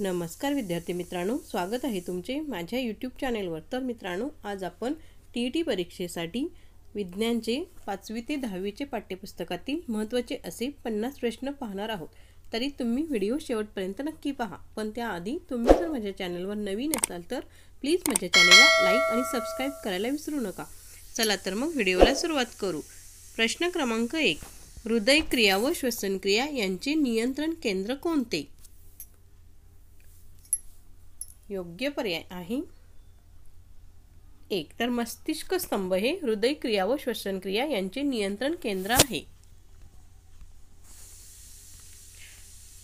नमस्कार विद्यार्थी मित्रांनो, स्वागत आहे तुमचे माझ्या यूट्यूब चॅनेलवर। तर मित्रांनो, आज आपण टीईटी परीक्षेसाठी विज्ञानचे 5वी ते 10वीचे पाठ्यपुस्तकातील महत्त्वाचे असे 50 प्रश्न पाहणार आहोत। तरी तुम्ही व्हिडिओ शेवटपर्यंत नक्की पहा। पण त्याआधी तुम्ही जर माझ्या चॅनेलवर नवीन असाल तर प्लीज माझ्या चॅनेलला लाईक आणि सबस्क्राइब करायला विसरू नका। चला तर मग व्हिडिओला सुरुवात करू। प्रश्न क्रमांक 1, हृदयक्रिया व श्वसनक्रिया यांचे नियंत्रण केंद्र कोणते? योग्य पर्याय आहे 1, तर मस्तिष्क स्तंभ हे हृदयक्रिया व श्वसनक्रिया यांचे नियंत्रण केंद्र आहे।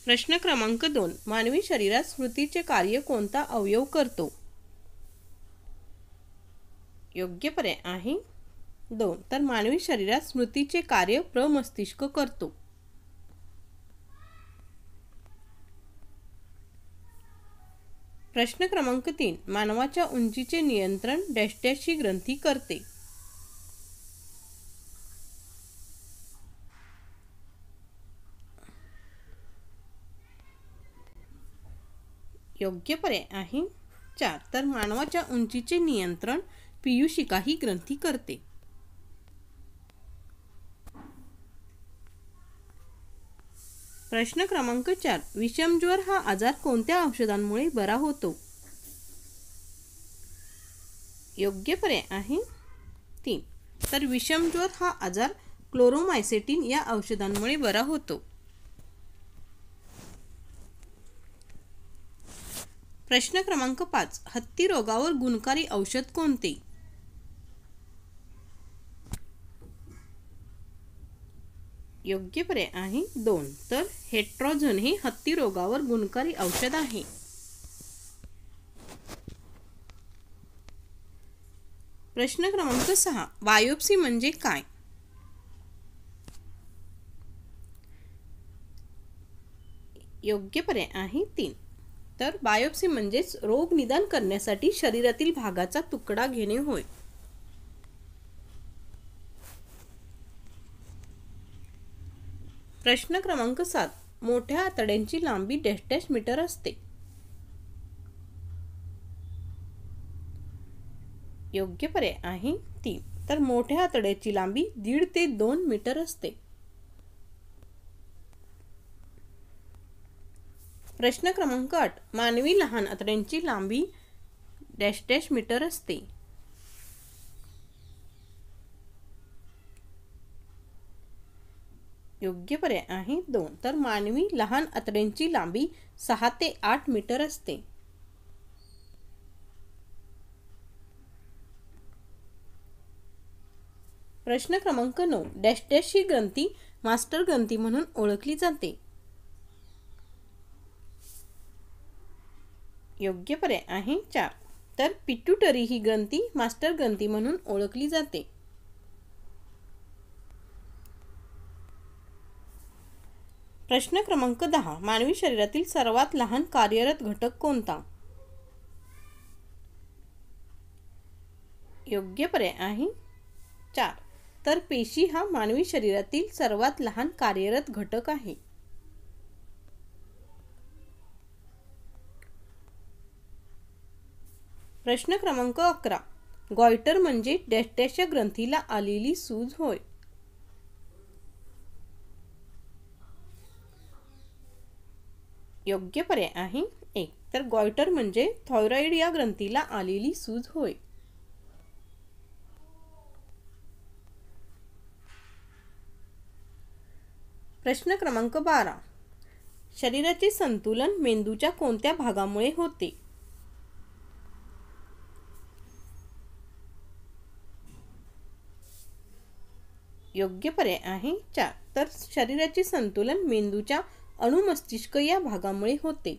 प्रश्न क्रमांक 2, मानवी शरीरात स्मृतीचे कार्य कोणता अवयव करतो? योग्य पर्याय आहे 2, तर मानवी शरीरात स्मृतीचे कार्य प्रमस्तिष्क करतो। प्रश्न क्रमांक 3, मानवाच्या उंचीचे नियंत्रण डॅश डॅश ही ग्रंथी करते? योग्य पर्याय आहे 4, तर मानवाच्या उंचीचे नियंत्रण पीयूषिका ही ग्रंथी करते। प्रश्न क्रमांक 4, विषमज्वर हा आजार कोणत्या औषधांमुळे बरा होतो? योग्य पर्याय आहे 3, तर विषमज्वर हा आजार क्लोरोमायसेटिन या औषधांमुळे बरा होतो। प्रश्न क्रमांक 5, हत्ती रोगावर गुणकारी औषध कोणते? योग्य पर्याय आहे 2, तर हेट्रोझन हे हत्ती रोगावर गुणकारी औषध आहे। प्रश्न क्रमांक 6, बायोप्सी म्हणजे काय? योग्य पर्याय आहे 3, तर बायोप्सी म्हणजेच रोग निदान करण्यासाठी शरीरातील भागाचा तुकडा घेणे होय। प्रश्न क्रमांक 7, मोठ्या आतड्यांची लांबी डॅश डॅश मीटर असते? योग्य पर्याय आहे 3, तर मोठ्या आतड्याची लांबी 1.5 ते 2 मीटर असते। प्रश्न क्रमांक 8, मानवी लहान आतड्यांची लांबी डॅश डॅश मीटर असते? योग्य पर्याय आहे 2, तर मानवी लहान आतड्यांची लांबी 6 ते 8 मीटर असते। प्रश्न क्रमांक 9, डॅश डॅश ही ग्रंथी मास्टर ग्रंथी म्हणून ओळखली जाते? योग्य पर्याय आहे 4, तर पिट्यूटरी ही ग्रंथी मास्टर ग्रंथी म्हणून ओळखली जाते। प्रश्न क्रमांक 10, मानवी शरीरातील सर्वात लहान कार्यरत घटक कोणता? योग्य पर्याय आहे 4, तर पेशी हा मानवी शरीरातील सर्वात लहान कार्यरत घटक आहे। प्रश्न क्रमांक 11, गॉयटर म्हणजे डॅश डॅश या ग्रंथीला आलेली सूज होय। योग्य पर्याय आहे 1, तर गॉयटर म्हणजे थायरॉइड या ग्रंथीला आलेली सूज होय। प्रश्न क्रमांक 12, शरीराचे संतुलन मेंदूच्या कोणत्या भागामुळे होते? योग्य पर्याय आहे 4, तर शरीराचे संतुलन मेंदूच्या अनुमस्तिष्क या भागामुळे होते।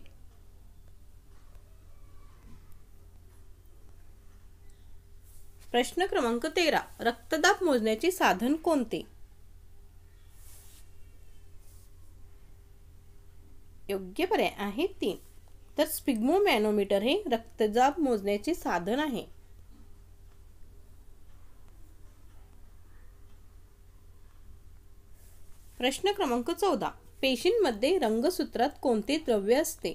प्रश्न क्रमांक 13, रक्तदाब मोजण्याचे साधन कोणते? योग्य पर्याय आहे 3, तर स्फिग्मोमॅनोमीटर हे रक्तदाब मोजण्याचे साधन आहे। प्रश्न क्रमांक 14, पेशींमध्ये रंगसूत्रात कोणते द्रव्य असते?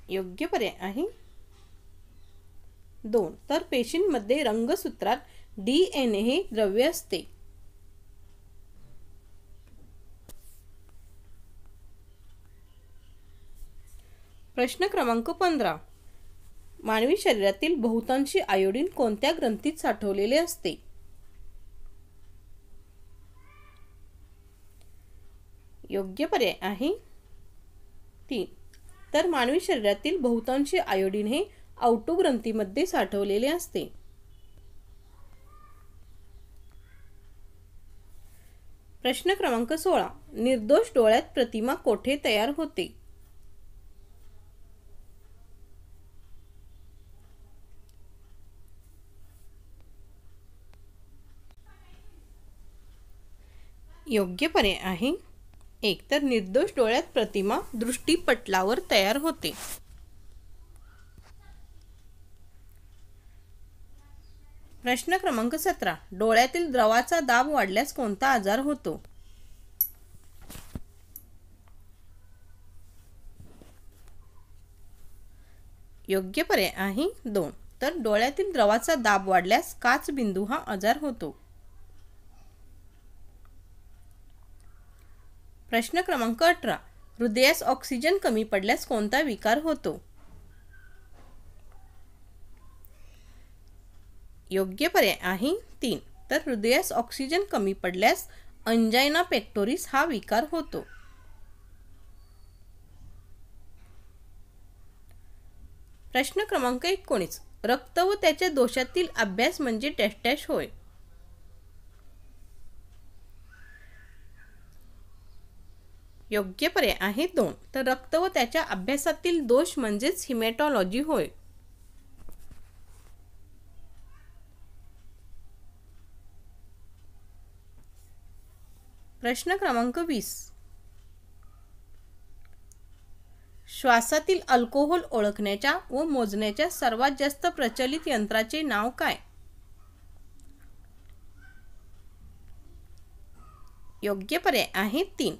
योग्य पर्याय आहे 2. तर पेशींमध्ये रंगसूत्रात DNA हे द्रव्य असते. प्रश्न क्रमांक 15. मानवी शरीरातील बहुतांशी आयोडीन कोणत्या ग्रंथीत साठवलेले असते? योग्य पर्याय आहे 3. तर मानवी शरीरातील बहुतांशी आयोडीन हे आउटो ग्रंथीमध्ये साठवलेले असते. प्रश्न क्रमांक 16. निर्दोष डोळ्यात प्रतिमा कोठे तयार होते? योग्य पर्याय आहे 1. तर निर्दोष डोळ्यात प्रतिमा दृष्टीपटलावर तयार होते. प्रश्न क्रमांक 17. डोळ्यातील द्रवाचा दाब वाढल्यास कोणता आजार होतो? योग्य पर्याय आहे 2. तर डोळ्यातील द्रवाचा दाब वाढल्यास काचबिंदू हा आजार होतो. प्रश्न क्रमांक 18. हृदयास ऑक्सिजन कमी पडल्यास कोणता विकार होतो? योग्य पर्याय आहे 3. तर हृदयास ऑक्सिजन कमी पडल्यास अंजायना पेक्टोरिस हा विकार होतो. प्रश्न क्रमांक 19. रक्त व त्याच्या दोषातील अभ्यास म्हणजे डॅश डॅश होय. योग्य पर्याय आहे 2. तर रक्त व त्याच्या अभ्यासातील दोष म्हणजेच हिमॅटॉलॉजी होय. प्रश्न क्रमांक 20. श्वासातील अल्कोहोल ओळखण्याच्या व मोजण्याच्या सर्वात जास्त प्रचलित यंत्राचे नाव काय? योग्य पर्याय आहे 3.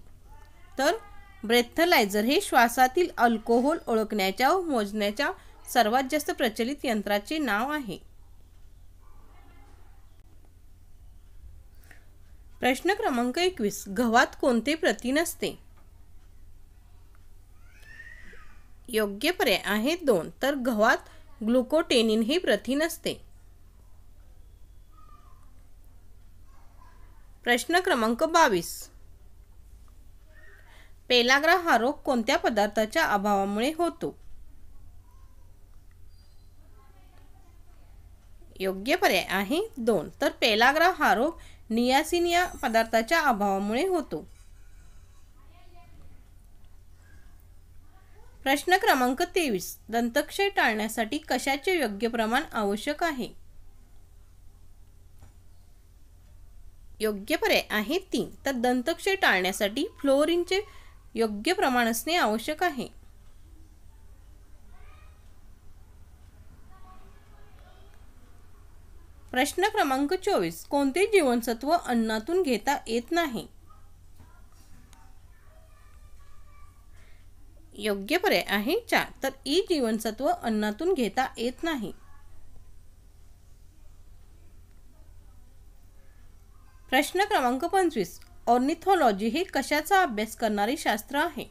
तर ब्रेथलायझर हे श्वासातील अल्कोहोल ओळखण्याच्या व मोजण्याच्या सर्वात जास्त प्रचलित यंत्राचे नाव आहे. प्रश्न क्रमांक 21. गव्हात कोणते प्रथिन असते? योग्य पर्याय आहे 2. तर गव्हात ग्लुकोटेनिन हे प्रथिन असते. प्रश्न क्रमांक 22. पेलाग्रा हा रोग कोणत्या पदार्थाच्या अभावामुळे होतो? योग्य पर्याय आहे 2. तर पेलाग्रा हा रोग नियासिन या पदार्थाच्या अभावामुळे होतो. प्रश्न क्रमांक 23. दंतक्षय टाळण्यासाठी कशाचे योग्य प्रमाण आवश्यक आहे? योग्य पर्याय आहे 3. तर दंतक्षय टाळण्यासाठी फ्लोरीनचे योग्य प्रमाण असणे आवश्यक आहे. प्रश्न क्रमांक 24. कोणते जीवनसत्व अन्नातून घेता येत नाही? योग्य पर्याय आहे 4. तर ई जीवनसत्व अन्नातून घेता येत नाही. प्रश्न क्रमांक 25. ऑर्निथॉलॉजी हे कशाचा अभ्यास करणारे शास्त्र आहे?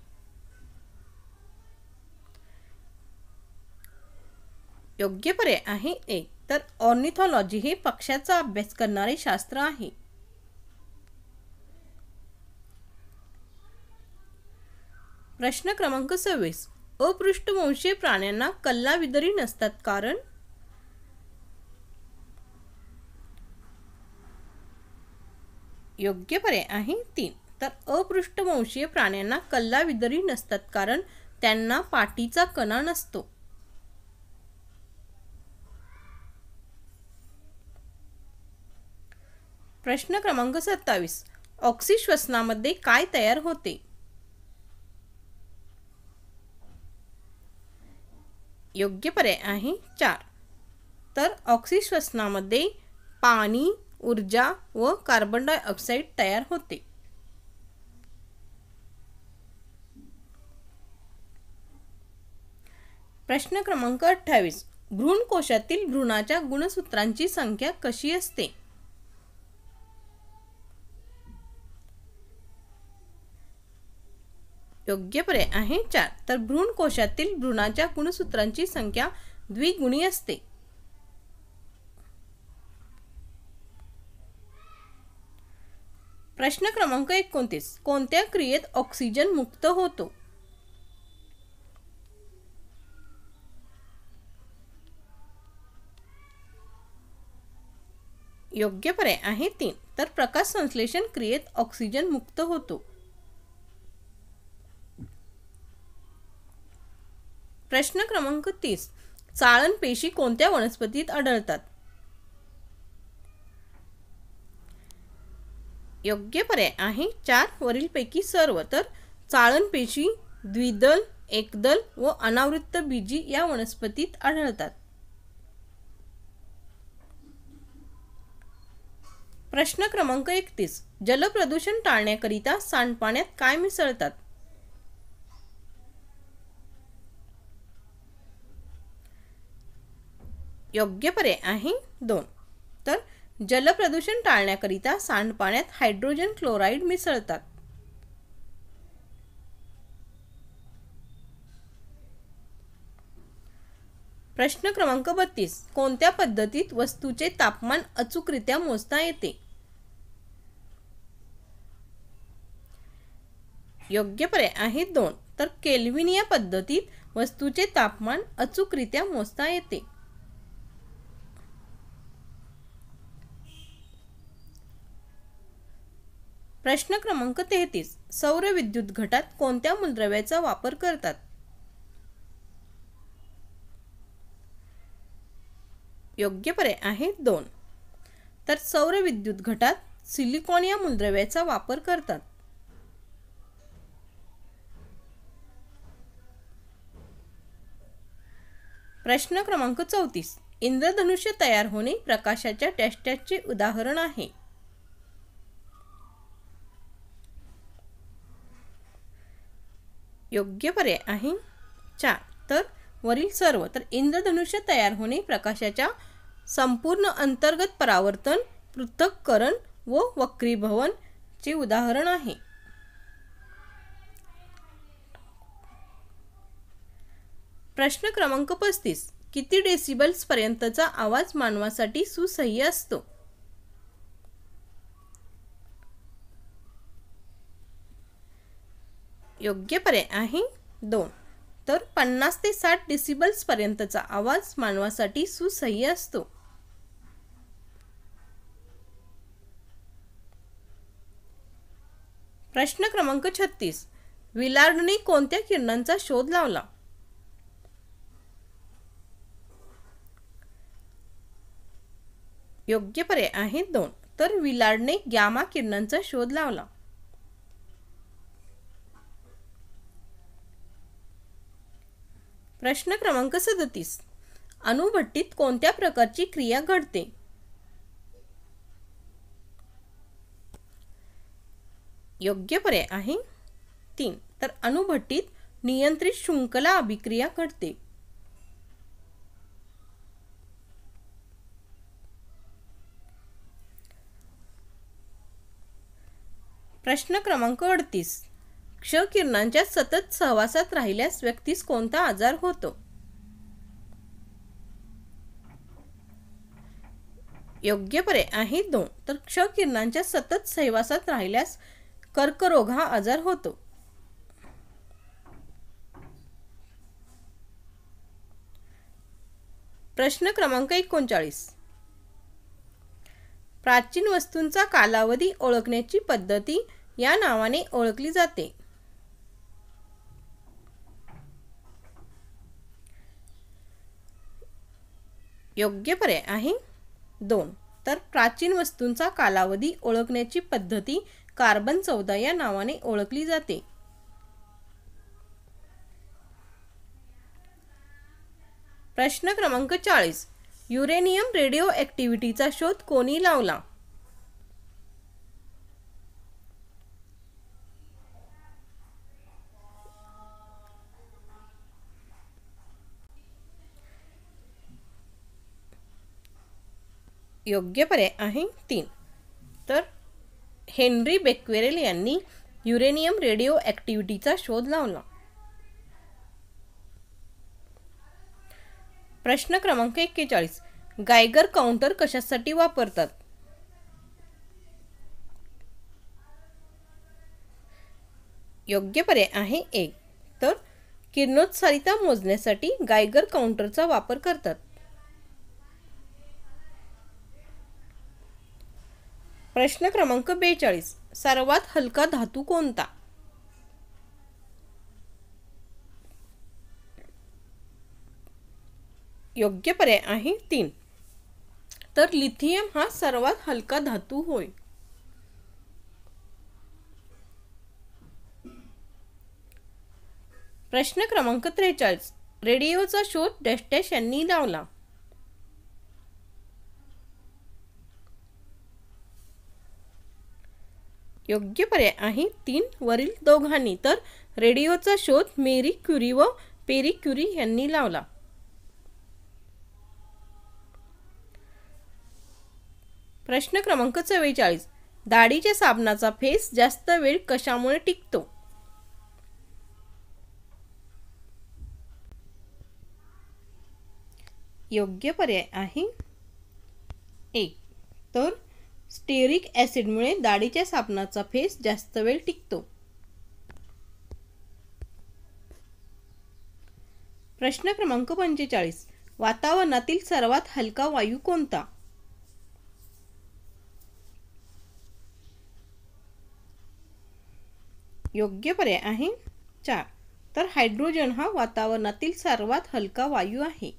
योग्य पर्याय आहे 1. तर ऑर्निथॉलॉजी हे पक्ष्याचा अभ्यास करणारे शास्त्र आहे. प्रश्न क्रमांक 26. अपृष्ठवंशीय प्राण्यांना कल्लाविदरी नसतात कारण? योग्य पर्याय आहे 3. तर अपृष्ठवंशीय प्राण्यांना कल्लाविदरी नसतात कारण त्यांना पाठीचा कणा नसतो. प्रश्न क्रमांक 27. ऑक्सीश्वसनामध्ये काय तयार होते? योग्य पर्याय आहे 4. तर ऑक्सीश्वसनामध्ये पाणी, ऊर्जा व कार्बन डायऑक्साईड तयार होते. प्रश्न क्रमांक 28. भ्रूणकोशातील भ्रूणाच्या गुणसूत्रांची संख्या कशी असते? योग्य पर्याय आहे 4. तर भ्रूणकोशातील भ्रूणाच्या गुणसूत्रांची संख्या द्विगुणी असते. प्रश्न क्रमांक 29. कोणत्या क्रियेत ऑक्सिजन मुक्त होतो? योग्य पर्याय आहे 3. तर प्रकाश संश्लेषण क्रियेत ऑक्सिजन मुक्त होतो. प्रश्न क्रमांक 30. चाळण पेशी कोणत्या वनस्पतीत आढळतात? योग्य पर्याय आहे 4 वरीलपैकी सर्व. तर चाळण पेशी द्विदल, एकदल व अनावृत्त बीजी या वनस्पतीत आढळतात. प्रश्न क्रमांक 31. जलप्रदूषण टाळण्याकरिता सांडपाण्यात काय मिसळतात? योग्य पर्याय आहे 2. तर जलप्रदूषण टाळण्याकरिता सांडपाण्यात हायड्रोजन क्लोराईड मिसळतात. प्रश्न क्रमांक 32. कोणत्या पद्धतीत वस्तूचे तापमान अचूकरित्या मोजता येते? योग्य पर्याय आहे 2. तर केल्विन या पद्धतीत वस्तूचे तापमान अचूकरित्या मोजता येते. प्रश्न क्रमांक 33. सौर विद्युत घटात कोणत्या मूलद्रव्याचा वापर करतात? योग्य पर्याय आहे 2. तर सौर विद्युत घटात सिलिकॉन या मूलद्रव्याचा वापर करतात. प्रश्न क्रमांक 34. इंद्रधनुष्य तयार होणे प्रकाशाच्या डॅशचे उदाहरण आहे. योग्य पर्याय आहे 4. तर वरील सर्व. तर इंद्रधनुष्य तयार होणे प्रकाशाच्या संपूर्ण अंतर्गत परावर्तन, पृथक्करण व वक्रीभवन चे उदाहरण आहे. प्रश्न क्रमांक 35. किती डेसिबल्स पर्यंतचा आवाज मानवासाठी सुसह्य असतो? योग्य पर्याय आहे 2. तर 50 ते 60 डेसिबल्स पर्यंतचा आवाज मानवासाठी सुसह्य असतो. प्रश्न क्रमांक 36. विलार्डने कोणत्या किरणांचा शोध लावला? योग्य पर्याय आहे 2. तर विलार्डने गॅमा किरणांचा शोध लावला. प्रश्न क्रमांक 37. अणुभट्टीत कोणत्या प्रकारची क्रिया घडते? योग्य पर्याय आहे 3. तर अणुभट्टीत नियंत्रित शृंखला अभिक्रिया घडते. प्रश्न क्रमांक 38. क्ष किरणांच्या सतत सहवासात राहिल्यास व्यक्तीस कोणता आजार होतो? योग्य पर्याय आहे 2. तर क्ष किरणांच्या सतत सहवासात राहिल्यास कर्करोग हा आजार होतो. प्रश्न क्रमांक 39. प्राचीन वस्तूंचा कालावधी ओळखण्याची पद्धती या नावाने ओळखली जाते. योग्य पर्याय आहे 2. तर प्राचीन वस्तूंचा कालावधी ओळखण्याची पद्धती कार्बन 14 या नावाने ओळखली जाते. प्रश्न क्रमांक 40. युरेनियम रेडिओ ॲक्टिव्हिटीचा शोध कोणी लावला? योग्य पर्याय आहे 3. तर हेनरी बेक्वेरेल यांनी युरेनियम रेडिओ ॲक्टिव्हिटीचा शोध लावला. प्रश्न क्रमांक 41. गायगर काउंटर कशासाठी वापरतात? योग्य पर्याय आहे 1. तर किरणोत्सारिता मोजण्यासाठी गायगर काउंटरचा वापर करतात. प्रश्न क्रमांक 42. सर्वात हलका धातू कोणता? योग्य पर्याय आहे 3. तर लिथियम हा सर्वात हलका धातू होय. प्रश्न क्रमांक 43. रेडिओचा शोध डॅश डॅश यांनी लावला. योग्य पर्याय आहे 3 वरील दोघांनी. तर रेडिओचा शोध मेरी क्युरी व पेरी क्युरी यांनी लावला. प्रश्न क्रमांक 44. दाढीच्या साबणाचा फेस जास्त वेळ कशामुळे टिकतो? योग्य पर्याय आहे 1. तर स्टेरिक ॲसिडमुळे दाढीच्या साबणाचा फेस जास्त वेळ टिकतो. प्रश्न क्रमांक 45. वातावरणातील सर्वात हलका वायू कोणता? योग्य पर्याय आहे 4. तर हायड्रोजन हा वातावरणातील सर्वात हलका वायू आहे.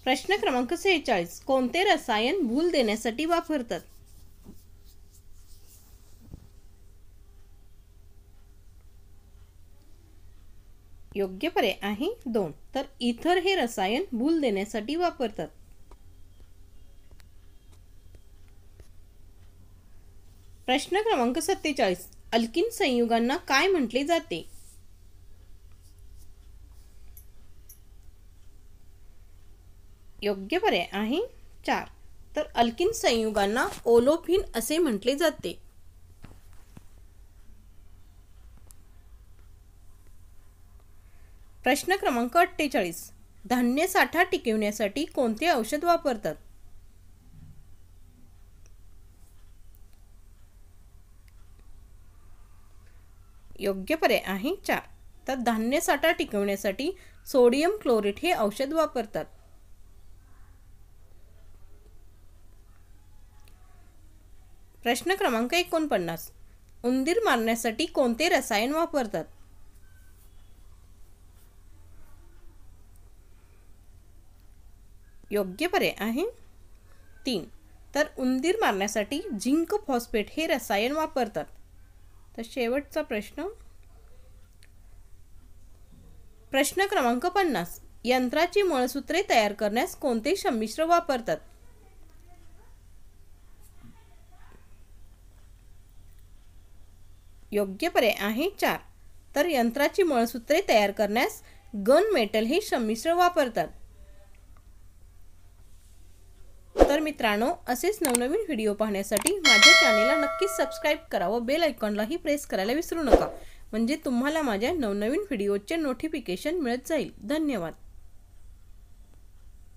प्रश्न क्रमांक 46. कोणते रसायन भूल देण्यासाठी वापरतात? योग्य पर्याय आहे 2. तर इथर हे रसायन भूल देण्यासाठी वापरतात. प्रश्न क्रमांक 47. अल्किन संयुगांना काय म्हटले जाते? योग्य पर्याय आहे 4. तर अल्किन संयुगांना ओलोफिन असे म्हटले जाते. प्रश्न क्रमांक 48. धान्य साठा टिकवण्यासाठी कोणते औषध वापरतात? योग्य पर्याय आहे 4. तर धान्य साठा टिकवण्यासाठी सोडियम क्लोरेट हे औषध वापरतात. प्रश्न क्रमांक 49. उंदीर मारण्यासाठी कोणते रसायन वापरतात? योग्य पर्याय आहे 3. तर उंदीर मारण्यासाठी झिंक फॉस्फेट हे रसायन वापरतात. तर शेवटचा प्रश्न. प्रश्न क्रमांक 50. यंत्राची मळसूत्रे तयार करण्यास कोणते संमिश्र वापरतात? योग्य पर्याय आहे 4. तर यंत्राची मळसूत्रे तयार करण्यास गन मेटल हे संमिश्र वापरतात. तर मित्रांनो, असेच नवनवीन व्हिडिओ पाहण्यासाठी माझ्या चॅनेलला नक्कीच सबस्क्राईब करा व बेल आयकॉनलाही प्रेस करायला विसरू नका, म्हणजे तुम्हाला माझ्या नवनवीन व्हिडिओचे नोटिफिकेशन मिळत जाईल. धन्यवाद.